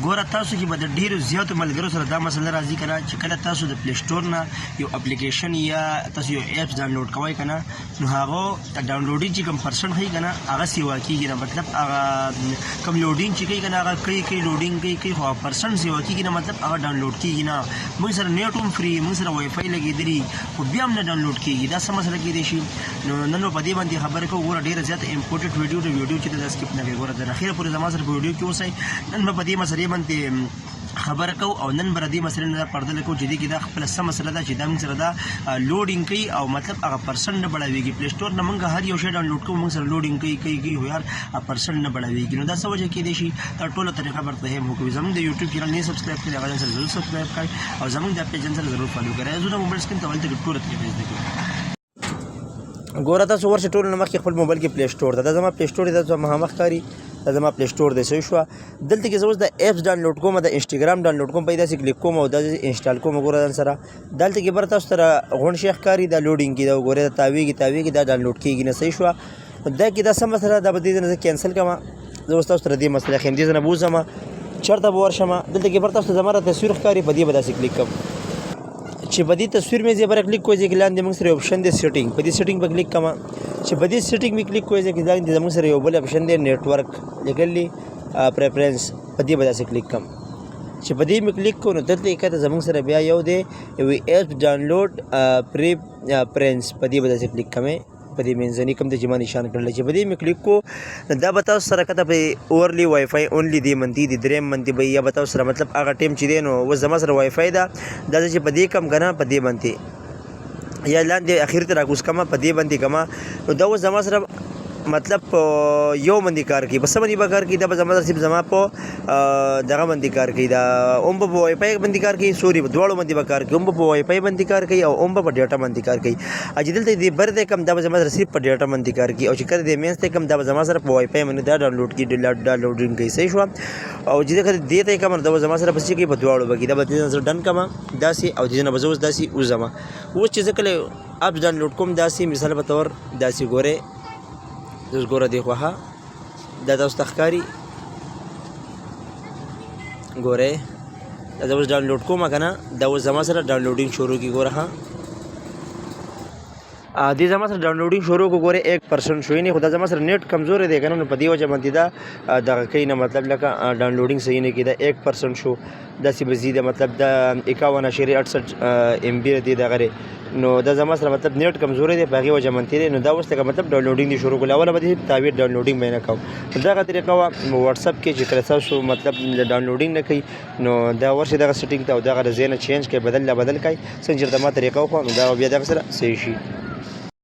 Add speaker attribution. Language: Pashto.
Speaker 1: ګوره تاسو کې به د ډېرو زیاتو ملګرو سره دا مسله راځي که نه چې کله تاسو د پلی سټور نه یو اپلیکیشن یا تاسو یو ایپس ډاونلوډ کوئ که نه نو هغه ډاونلوډینګ چې کوم پرسنټ ښایي که نه هغه سیوا کېږي نه مطلب هغه کوم لوډینګ چې کوي که نه هغه کوي لوډینګ کوي خو هغه پرسنټ سیوا کېږي نه مطلب هغه ډاونلوډ کېږي نه موږ سره نیټ هم فري موږ سره وای فای لګېدلي خو بیا هم نه ډاونلوډ کېږي دا څه مسله کېدای شي نو نن به په دې باندې خبرې کوو ګوره ډېره زیاته امپورټنټ ویډیو چې دا سکپ نه کوي ګوره تر اخره پورې زما سره په ویډیو کې اوسئ نن به په دې مسلې باندې خبره کوو او نن به د دې مسلې نه دا پرده لګوو چې دې کې دا خپله څه مسله ده چې دا موږ سره دا لوډینګ کوي او مطلب هغه پرسنټ نه بړاویږي پلی سټور نه موږ هر یو شی ډاونلوډ کوو موږ سره لوډینګ کوي خو یار پرسنټ نه بړاویږي نو دا څه وجه کېدای شي دا ټوله طریقه برته هم وکوي زموږ د یوټیوب چینل نه سبسکرایب کړئ هغه سره ضرور سبسکرایب کړئ او زموږ د پیج سره ضرور فالو کړئ زه د موبایل سکرین ته ولته ټوله طریقې زده کوم ګوره تاسو ورشئ ټول نه مخکې خپل موبایل کې پلی سټور ده دا زما پلی سټور دی دا مخامخ ښکاري دا زما پلی سټور دی صحیح شوه دلته کې زه اوس د ایپس ډاونلوډ کوم د انسټاګرام ډاونلوډ کوم په دې داسې کلیک کوم او دا انسټال کوم ګوره ځان سره دلته کې بر تاسو سره غونډ شی ښکاري دا لوډینګ کې دا ګورې دا تاویږي دا ډاونلوډ کېږي نه صحیح شوه دا کې دا څه مسله دا به دې نه زه کینسل کړم زه اوس تاسو سره دې مسله ښیم دې نه به وځم چېرته به ورشم دلته کې بر تاسو ته زما را تصویر ښکاري په دې به داسې کلیک کړم چې په دې تصویر مې زه بره کلیک کوی چې لاندې موږ سره یو اپشن دی سیټینګ په دې سیټینګ په کلیک کوم چې په دې سیټینګ مې کلیک کوی چې لاندې زموږ سره یو بل اپشن دی نیټورک لیکلی پریفرنس په دې به داسې کلیک کوم چې په دې مې کلیک کوو نو دلته یې ښکته زموږ سره بیا یو دی یو ایپ ډاونلوډ پریفرنس په دې به داسې کلیک کومې په دې منځني کوم دی چې ما نشان کړلی چې په دې مې کلیک کو دا به تاسو سره کته په اورلی وای فای اونلی دی منتي دی دریم منتي به یا به تاسو سره مطلب هغه ټیم چې دی نو اوس زما سره وای فای ده دا چې په دې کم که نه په دې باندې یا لاندې اخر ته راکوز کما په دې باندې کما نو دا اوس زما سره مطلب یو باندې کار کوي بس باندې به کار کوي دا به زما صرف زما په دغه باندې کار کوي دا هم په وای فای باندې کار کوي سوري دواړو باندې به کار کوي هم په وای فای باندې کار کوي او هم په ډیټا باندې کار کوي چې دلته دې بر دې کم دا به زما سره صرف په ډیټا باندې کار کوي او چې کله دې مینس ته کم دا به زما سره په وای فای باندې دا ډاونلوډ کی ډاونلوډینګ کوي صحیح شو او چې کله دې ته کم دا به زما سره پسې کوي په دواړو به کې دا به دې سره ډن کما داسې او دې نه به زوس داسې وزما اوس چې کله اپ ډاونلوډ کوم داسې مثال په تور داسې ګوره اوس ګوره دی خواها دا تاسو ته ښکاري ګوره دا زه اوس ډاونلوډ کوم که نه دا اوس زما سره ډاونلوډینګ شروع کړي ګوره ها دې زما سره ډاونلوډینګ شروع کو ګوره 1% شوی نه خو دا زما سره نیټ کمزورې دی که نه نو په دې وجه باندې دا دغه کوي نه مطلب لکه ډاونلوډینګ صحیح نه کېده 1% شو داسې به زیده مطلب دا 51.68 MB دی دغه نو دا زما سره مطلب نیټ کمزورې دی په هغې وجه باندې دی نو دا اوس لکه مطلب ډاونلوډینګ دې شروع کړل اوله به دې تعبیر ډاونلوډینګ به یې نه کوم دغه طریقه وه وټساپ کې چې کله تاسو مطلب ډاونلوډینګ نه کوي نو دا ورشي دغه سیټینګ ته او دغه د ځای نه چینج کوي بدل کړئ څنګه چې ما طریقه وکړه نو دا بیا دغه سره صحیح شي